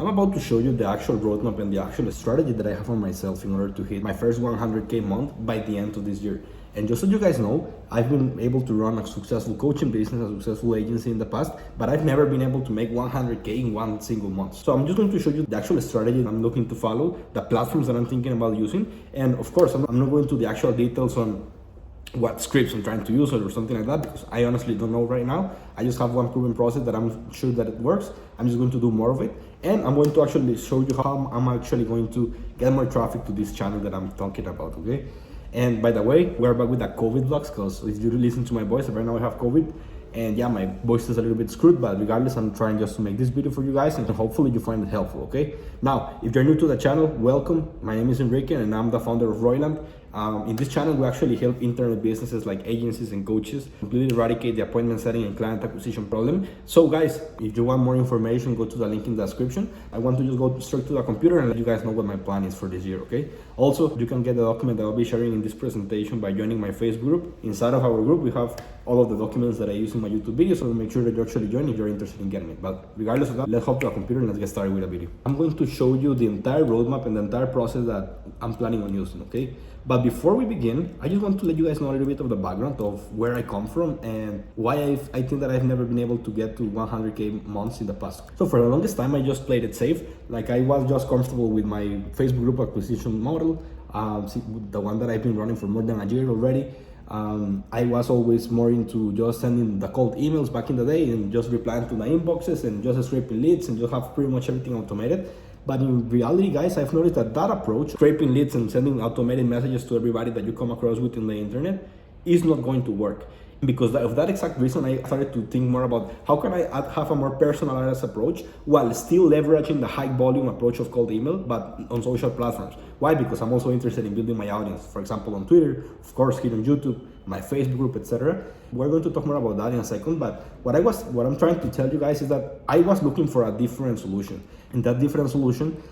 I'm about to show you the actual roadmap and the actual strategy that I have on myself in order to hit my first 100K month by the end of this year. And just so you guys know, I've been able to run a successful coaching business, a successful agency in the past, but I've never been able to make 100K in one single month. So I'm just going to show you the actual strategy I'm looking to follow, the platforms that I'm thinking about using. And of course, I'm not going to the actual details on what scripts I'm trying to use or something like that, because I honestly don't know right now. I just have one proven process that I'm sure that it works. I'm just going to do more of it. And I'm going to actually show you how I'm actually going to get more traffic to this channel that I'm talking about, okay? And by the way, we're back with the COVID vlogs, because if you listen to my voice, right now I have COVID. And yeah, my voice is a little bit screwed, but regardless, I'm trying just to make this video for you guys, and hopefully you find it helpful, okay? Now, if you're new to the channel, welcome. My name is Enrique, and I'm the founder of Royland. In this channel, we actually help internet businesses like agencies and coaches completely eradicate the appointment setting and client acquisition problem. So guys, if you want more information, go to the link in the description. I want to just go straight to the computer and let you guys know what my plan is for this year, okay? Also, you can get the document that I'll be sharing in this presentation by joining my Facebook group. Inside of our group, we have all of the documents that I use in my YouTube videos, so make sure that you actually join if you're interested in getting it. But regardless of that, let's hop to the computer and let's get started with a video. I'm going to show you the entire roadmap and the entire process that I'm planning on using, okay? But before we begin, I just want to let you guys know a little bit of the background of where I come from and why I think that I've never been able to get to 100K months in the past. So for the longest time, I just played it safe. Like I was just comfortable with my Facebook group acquisition model, the one that I've been running for more than a year already. I was always more into just sending the cold emails back in the day and just replying to my inboxes and just scraping leads and just have pretty much everything automated. But in reality, guys, I've noticed that approach, scraping leads and sending automated messages to everybody that you come across with in the internet, is not going to work. Because of that exact reason, I started to think more about how can I have a more personalized approach while still leveraging the high volume approach of cold email, but on social platforms. Why? Because I'm also interested in building my audience. For example, on Twitter, of course, here on YouTube, my Facebook group, etc. We're going to talk more about that in a second. But what I'm trying to tell you guys is that I was looking for a different solution, and that different solution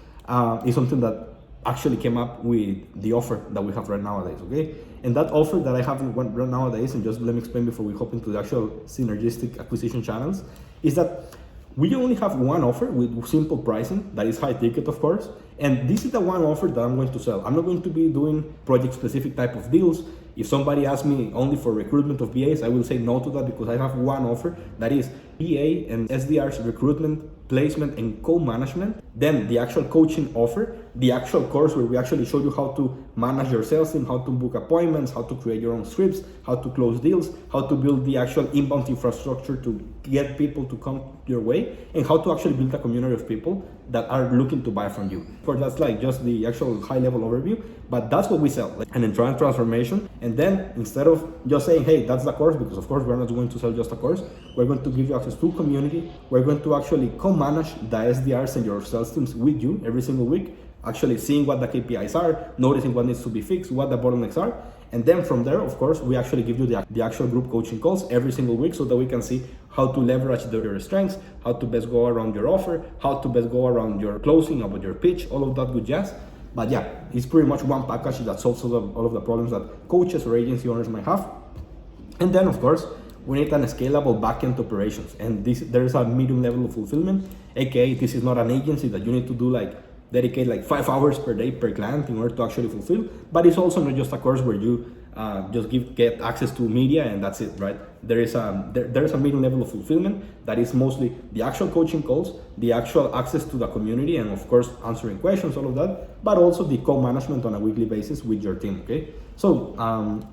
is something that actually came up with the offer that we have right nowadays, okay? And that offer that I have right nowadays, and just let me explain before we hop into the actual synergistic acquisition channels, is that we only have one offer with simple pricing that is high ticket, of course. And this is the one offer that I'm going to sell. I'm not going to be doing project specific type of deals. If somebody asks me only for recruitment of BAs, I will say no to that, because I have one offer that is BA and SDR's recruitment, placement, and co-management. Then the actual coaching offer, the actual course where we actually show you how to manage your sales team, how to book appointments, how to create your own scripts, how to close deals, how to build the actual inbound infrastructure to get people to come your way, and how to actually build a community of people that are looking to buy from you. Of course, that's like just the actual high level overview, but that's what we sell. And then transformation. And then instead of just saying, hey, that's the course, because of course we're not going to sell just a course, we're going to give you access to community. We're going to actually co-manage the SDRs and your sales teams with you every single week, actually seeing what the KPIs are, noticing what needs to be fixed, what the bottlenecks are. And then from there, of course, we actually give you the actual group coaching calls every single week, so that we can see how to leverage your strengths, how to best go around your offer, how to best go around your closing, about your pitch, all of that good jazz. But yeah, it's pretty much one package that solves all of the problems that coaches or agency owners might have. And then, of course, we need a scalable backend operations. And there is a medium level of fulfillment, aka this is not an agency that you need to do dedicate 5 hours per day per client in order to actually fulfill. But it's also not just a course where you just get access to media and that's it, right? There is a medium level of fulfillment that is mostly the actual coaching calls, the actual access to the community, and of course answering questions, all of that, but also the co-management on a weekly basis with your team, okay? So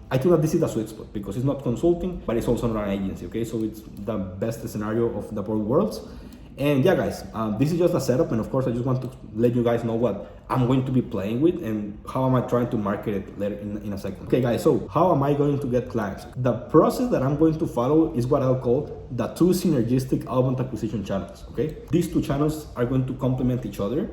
I think that this is the sweet spot, because it's not consulting, but it's also not an agency, okay? So it's the best scenario of the both worlds. And yeah, guys, this is just a setup, and of course I just want to let you guys know what I'm going to be playing with and how am I trying to market it later in a second. Okay guys, so how am I going to get clients? The process that I'm going to follow is what I'll call the two synergistic outbound acquisition channels, okay? These two channels are going to complement each other,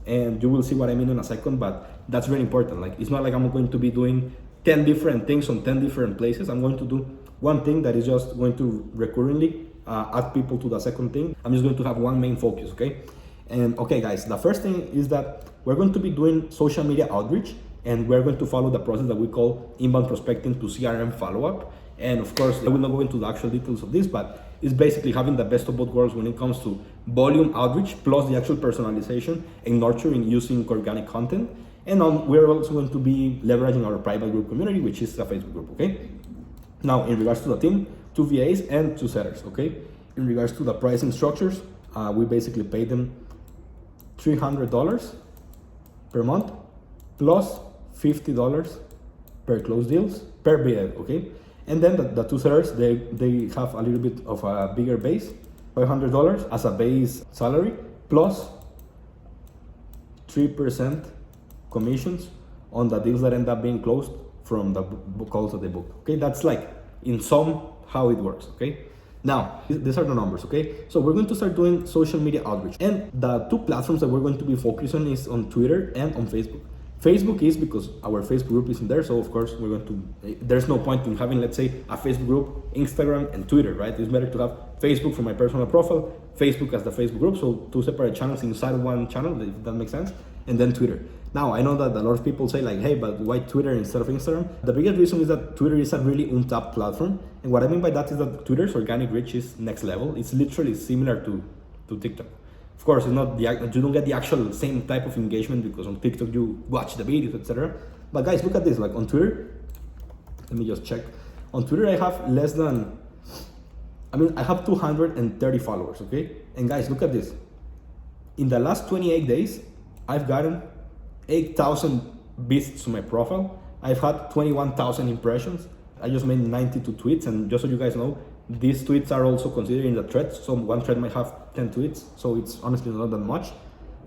and you will see what I mean in a second, but that's very important. Like, it's not like I'm going to be doing 10 different things on 10 different places. I'm going to do one thing that is just going to recurrently add people to the second thing. I'm just going to have one main focus, okay? And okay guys, the first thing is that we're going to be doing social media outreach, and we're going to follow the process that we call inbound prospecting to CRM follow-up. And of course, I will not go into the actual details of this, but is basically having the best of both worlds when it comes to volume outreach plus the actual personalization and nurturing using organic content. And we're also going to be leveraging our private group community, which is a Facebook group, okay? Now, in regards to the team, 2 VAs and 2 setters, okay? In regards to the pricing structures, we basically pay them $300 per month plus $50 per close deals per VA, okay? And then the 2 setters, they have a little bit of a bigger base, $500 as a base salary plus 3% commissions on the deals that end up being closed from the calls that they book. Okay, that's like in sum how it works. Okay, now these are the numbers. Okay, so we're going to start doing social media outreach, and the 2 platforms that we're going to be focusing on is on Twitter and on Facebook. Facebook is because our Facebook group isn't there, so of course we're going to, there's no point in having, let's say, a Facebook group, Instagram and Twitter, right? It's better to have Facebook for my personal profile, Facebook as the Facebook group, so 2 separate channels inside one channel, if that makes sense, and then Twitter. Now, I know that a lot of people say like, hey, but why Twitter instead of Instagram? The biggest reason is that Twitter is a really untapped platform, and what I mean by that is that Twitter's organic reach is next level. It's literally similar to TikTok. Of course, it's not you don't get the actual same type of engagement because on TikTok you watch the videos, etc. But guys, look at this. Like on Twitter, let me just check. On Twitter, I have I have 230 followers. Okay, and guys, look at this. In the last 28 days, I've gotten 8,000 visits to my profile. I've had 21,000 impressions. I just made 92 tweets, and just so you guys know, these tweets are also considered in the threads. So one thread might have 10 tweets, so it's honestly not that much.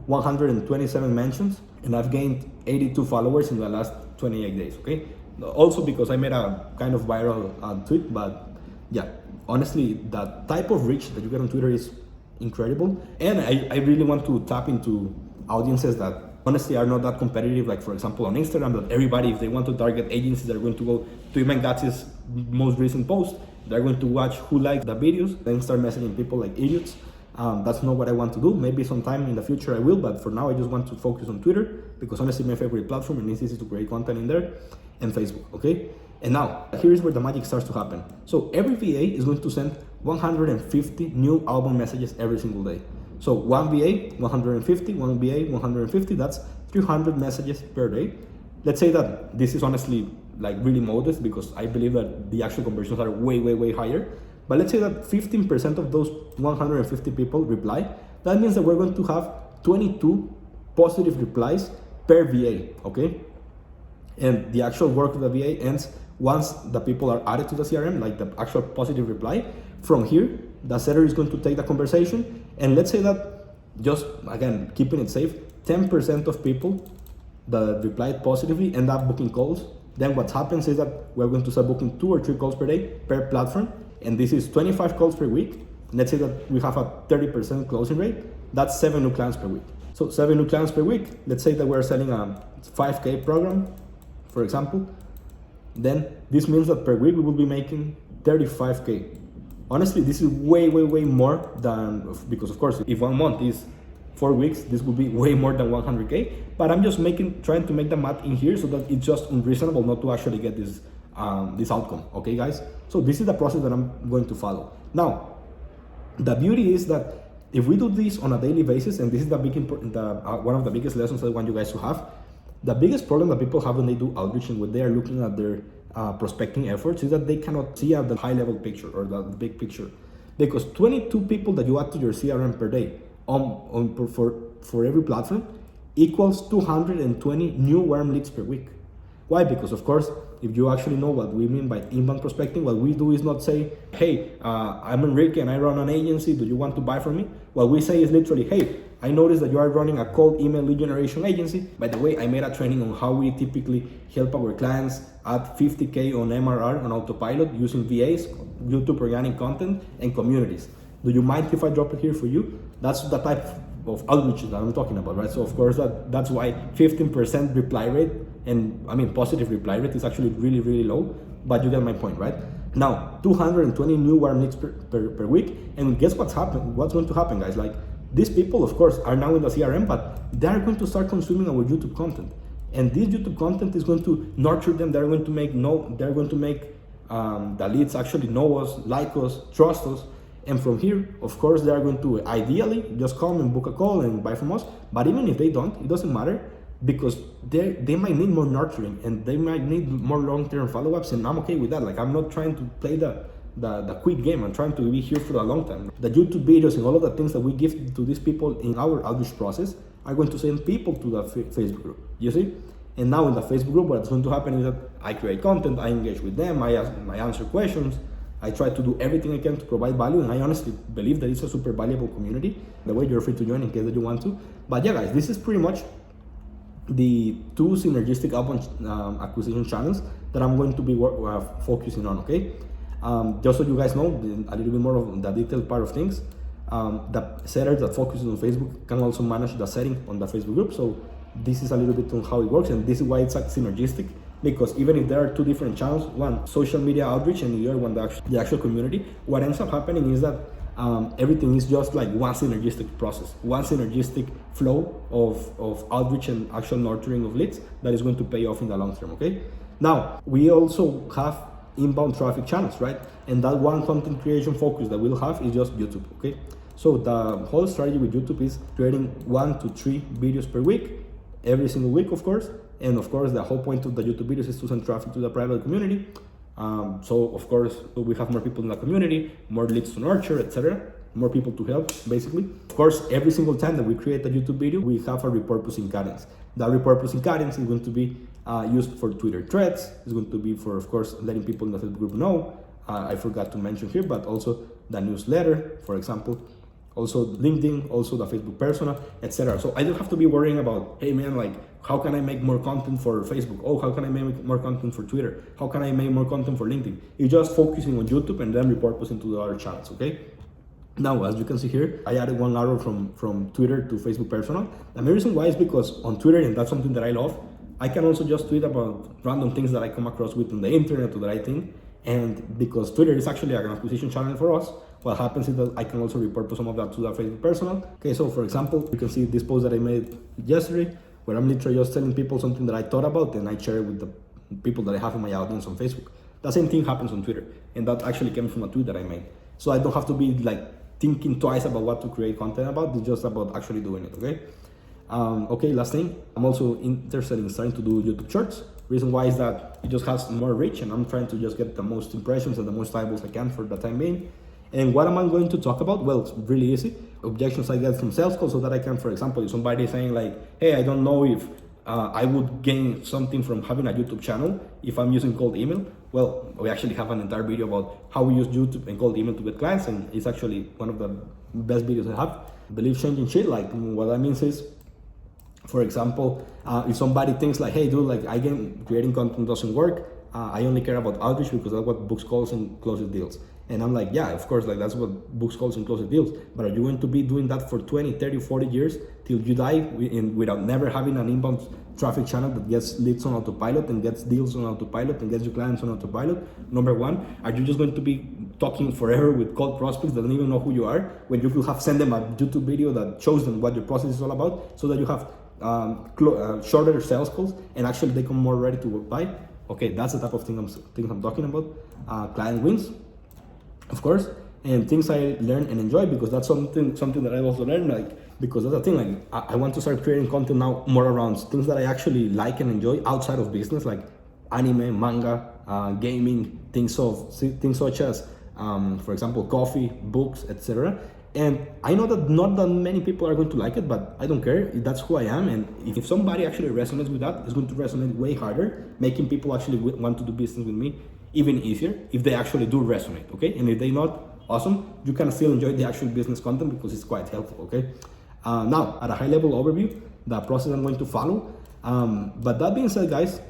127 mentions, and I've gained 82 followers in the last 28 days, okay? Also because I made a kind of viral tweet, but yeah, honestly, the type of reach that you get on Twitter is incredible. And I really want to tap into audiences that honestly are not that competitive, like for example on Instagram, that everybody, if they want to target agencies, they're going to go to Iman Gatz's most recent post, they're going to watch who liked the videos, then start messaging people like idiots. That's not what I want to do. Maybe sometime in the future I will, but for now I just want to focus on Twitter because honestly my favorite platform and it's easy to create content in there, and Facebook, okay? And now, here's where the magic starts to happen. So every VA is going to send 150 new outbound messages every single day. So one VA, 150, one VA, 150, that's 300 messages per day. Let's say that this is honestly like really modest because I believe that the actual conversions are way higher. But let's say that 15% of those 150 people reply. That means that we're going to have 22 positive replies per VA, okay? And the actual work of the VA ends once the people are added to the CRM, like the actual positive reply. From here, the setter is going to take the conversation, and let's say that, just again, keeping it safe, 10% of people that replied positively end up booking calls. Then what happens is that we're going to start booking 2 or 3 calls per day per platform, and this is 25 calls per week. Let's say that we have a 30% closing rate. That's 7 new clients per week. So 7 new clients per week. Let's say that we're selling a 5K program, for example. Then this means that per week we will be making 35K. Honestly, this is way more than, because of course, if 1 month is 4 weeks, this will be way more than 100K. But I'm just trying to make the math in here so that it's just unreasonable not to actually get this outcome. Okay, guys. So this is the process that I'm going to follow. Now, the beauty is that if we do this on a daily basis, and this is one of the biggest lessons I want you guys to have, the biggest problem that people have when they do outreach and when they are looking at their prospecting efforts is that they cannot see at the high level picture or the big picture, because 22 people that you add to your CRM per day for every platform equals 220 new warm leads per week. Why? Because of course, if you actually know what we mean by inbound prospecting, what we do is not say, hey, I'm Enrique and I run an agency, do you want to buy from me? What we say is literally, hey, I noticed that you are running a cold email lead generation agency. By the way, I made a training on how we typically help our clients add 50K on MRR on autopilot using VAs, YouTube organic content, and communities. Do you mind if I drop it here for you? That's the type of outreach that I'm talking about, right? So of course that's why 15% reply rate, and I mean positive reply rate, is actually really low, but you get my point, right? Now 220 new warm leads per week, and guess what's going to happen, guys? Like, these people of course are now in the CRM, but they're going to start consuming our YouTube content, and this YouTube content is going to nurture them. They're going to make the leads actually know us, like us, trust us. And from here, of course, they are going to ideally just come and book a call and buy from us. But even if they don't, it doesn't matter, because they might need more nurturing and they might need more long-term follow-ups, and I'm okay with that. Like, I'm not trying to play the quick game. I'm trying to be here for a long time. The YouTube videos and all of the things that we give to these people in our outreach process are going to send people to the Facebook group, you see? And now in the Facebook group, what's going to happen is that I create content, I engage with them, I answer questions, I try to do everything I can to provide value, and I honestly believe that it's a super valuable community. The way, you're free to join in case that you want to. But yeah, guys, this is pretty much the two synergistic outbound acquisition channels that I'm going to be focusing on, okay? Just so you guys know a little bit more of the detailed part of things, the setter that focuses on Facebook can also manage the setting on the Facebook group. So this is a little bit on how it works, and this is why it's like synergistic, because even if there are two different channels, one social media outreach and the other one the actual community, what ends up happening is that everything is just like one synergistic process, one synergistic flow of outreach and actual nurturing of leads that is going to pay off in the long term, okay? Now, we also have inbound traffic channels, right? And that one content creation focus that we'll have is just YouTube, okay? So the whole strategy with YouTube is creating 1 to 3 videos per week, every single week, of course. And of course, the whole point of the YouTube videos is to send traffic to the private community. So of course, we have more people in the community, more leads to nurture, etc., more people to help, basically. Of course, every single time that we create a YouTube video, we have a repurposing cadence. That repurposing cadence is going to be used for Twitter threads. It's going to be for, of course, letting people in the Facebook group know. I forgot to mention here, but also the newsletter, for example, also LinkedIn, also the Facebook persona, etc. So I don't have to be worrying about, hey man, like, how can I make more content for Facebook? Oh, how can I make more content for Twitter? How can I make more content for LinkedIn? It's just focusing on YouTube and then repurposing to the other channels, okay? Now, as you can see here, I added one arrow from Twitter to Facebook personal. And the reason why is because on Twitter, and that's something that I love, I can also just tweet about random things that I come across with on the internet or that I think. And because Twitter is actually an acquisition channel for us, what happens is that I can also repurpose some of that to the Facebook personal. Okay, so for example, you can see this post that I made yesterday, where I'm literally just telling people something that I thought about and I share it with the people that I have in my audience on Facebook. The same thing happens on Twitter, and that actually came from a tweet that I made. So I don't have to be like thinking twice about what to create content about. It's just about actually doing it, okay? Okay, last thing, I'm also interested in starting to do YouTube Shorts. Reason why is that it just has more reach, and I'm trying to just get the most impressions and the most eyeballs I can for the time being. And what am I going to talk about? Well, it's really easy. Objections I get from sales calls, so that I can, for example, if somebody is saying like, hey, I don't know if I would gain something from having a YouTube channel if I'm using cold email. Well, we actually have an entire video about how we use YouTube and cold email to get clients, and it's actually one of the best videos I have. Believe changing shit, like what that means is, for example, if somebody thinks like, hey dude, like creating content doesn't work, I only care about outreach because that's what books calls and closes deals. And I'm like, yeah, of course, like that's what books calls and closes deals. But are you going to be doing that for 20, 30, 40 years till you die without never having an inbound traffic channel that gets leads on autopilot and gets deals on autopilot and gets your clients on autopilot? Number one, are you just going to be talking forever with cold prospects that don't even know who you are, when you could have sent them a YouTube video that shows them what your process is all about, so that you have shorter sales calls and actually they come more ready to buy? Okay, that's the type of thing I'm talking about. Client wins, of course, and things I learn and enjoy, because that's something that I also learned, like, because that's the thing, like I want to start creating content now more around things that I actually like and enjoy outside of business, like anime, manga, gaming, things such as for example, coffee, books, etc. And I know that not that many people are going to like it, but I don't care. That's who I am. And if somebody actually resonates with that, it's going to resonate way harder, making people actually want to do business with me even easier if they actually do resonate, okay? And if they not, awesome. You can still enjoy the actual business content because it's quite helpful, okay? Now, at a high level overview, the process I'm going to follow. But that being said, guys,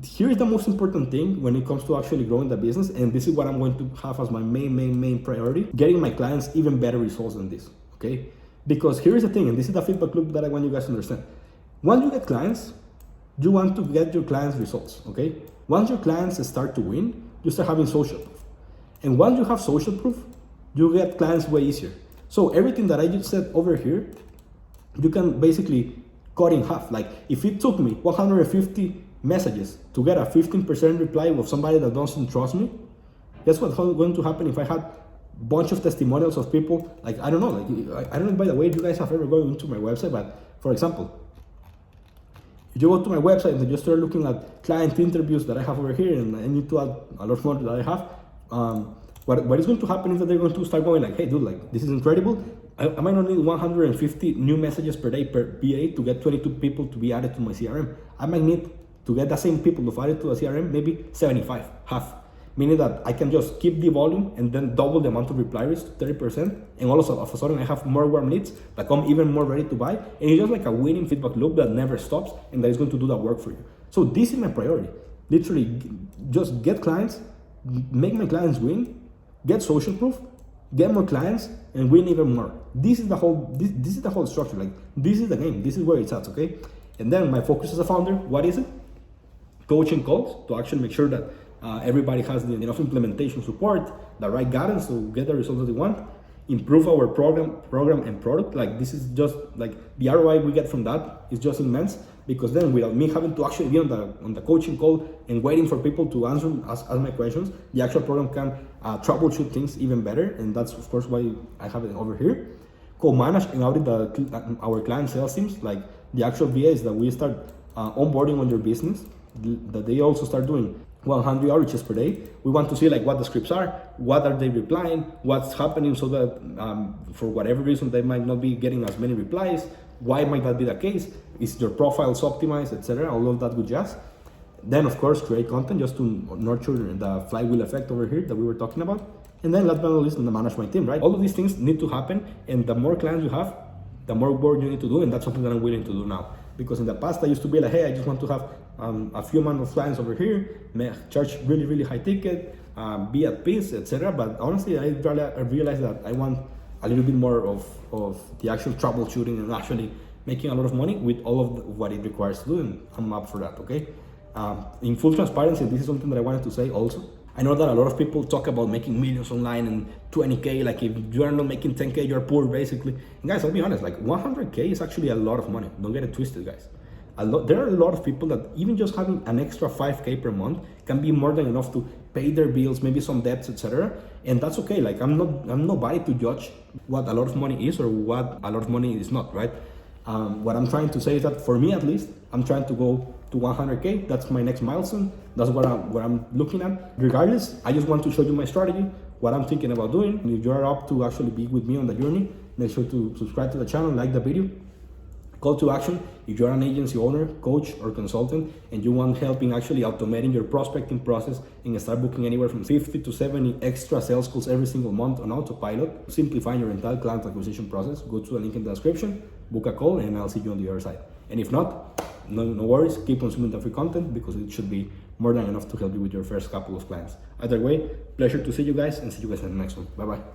here is the most important thing when it comes to actually growing the business, and this is what I'm going to have as my main priority: getting my clients even better results than this, okay? Because here is the thing, and this is the feedback loop that I want you guys to understand. Once you get clients, you want to get your clients results, okay? Once your clients start to win, you start having social proof. And once you have social proof, you get clients way easier. So everything that I just said over here, you can basically cut in half. Like if it took me 150 messages to get a 15% reply of somebody that doesn't trust me, guess what's going to happen if I had bunch of testimonials of people. Like, I don't know, like, I don't know, by the way, if you guys have ever gone into my website, but for example, if you go to my website and you start looking at client interviews that I have over here, and I need to add a lot more that I have, what is going to happen is that they're going to start going like, hey dude, like, this is incredible. I might not need 150 new messages per day per BA to get 22 people to be added to my CRM. I might need to get the same people to add it to a CRM, maybe 75, half. Meaning that I can just keep the volume and then double the amount of reply rates to 30%, and all of a sudden I have more warm leads that come even more ready to buy, and it's just like a winning feedback loop that never stops, and that is going to do that work for you. So this is my priority. Literally, just get clients, make my clients win, get social proof, get more clients, and win even more. This is the whole this is the whole structure. Like, this is the game. This is where it's at, okay? And then my focus as a founder, what is it? Coaching calls to actually make sure that everybody has enough implementation support, the right guidance to get the results that they want, improve our program and product. Like, this is just like the ROI we get from that is just immense, because then without me having to actually be on the coaching call and waiting for people to ask my questions, the actual program can troubleshoot things even better. And that's of course why I have it over here. Co-manage and audit our client sales teams, like the actual VAs that we start onboarding on your business, that they also start doing 100 outreaches per day. We want to see like what the scripts are, what are they replying, what's happening, so that for whatever reason they might not be getting as many replies. Why might that be the case? Is your profiles optimized, etc.? All of that good jazz. Then of course create content just to nurture the flywheel effect over here that we were talking about. And then last but not least, manage my team, right? All of these things need to happen, and the more clients you have, the more work you need to do, and that's something that I'm willing to do now. Because in the past I used to be like, hey, I just want to have a few amount of clients over here, charge really high ticket, be at peace, etc. But honestly, I realized that I want a little bit more of the actual troubleshooting and actually making a lot of money with all of what it requires to do, and I'm up for that, okay? In full transparency, this is something that I wanted to say also. I know that a lot of people talk about making millions online and 20K, like if you are not making 10K, you're poor basically. And guys, I'll be honest, like 100K is actually a lot of money. Don't get it twisted, guys. There are a lot of people that even just having an extra 5K per month can be more than enough to pay their bills, maybe some debts, etc. And that's okay. Like, I'm nobody to judge what a lot of money is or what a lot of money is not, right? What I'm trying to say is that for me, at least, I'm trying to go to 100K. That's my next milestone. That's what I'm looking at. Regardless, I just want to show you my strategy, what I'm thinking about doing. And if you're up to actually be with me on the journey, make sure to subscribe to the channel, like the video. Call to action: if you're an agency owner, coach, or consultant, and you want help in actually automating your prospecting process and start booking anywhere from 50 to 70 extra sales calls every single month on autopilot, simplifying your entire client acquisition process, go to the link in the description, book a call, and I'll see you on the other side. And if not, no worries, keep consuming the free content, because it should be more than enough to help you with your first couple of clients. Either way, pleasure to see you guys, and see you guys in the next one. Bye-bye.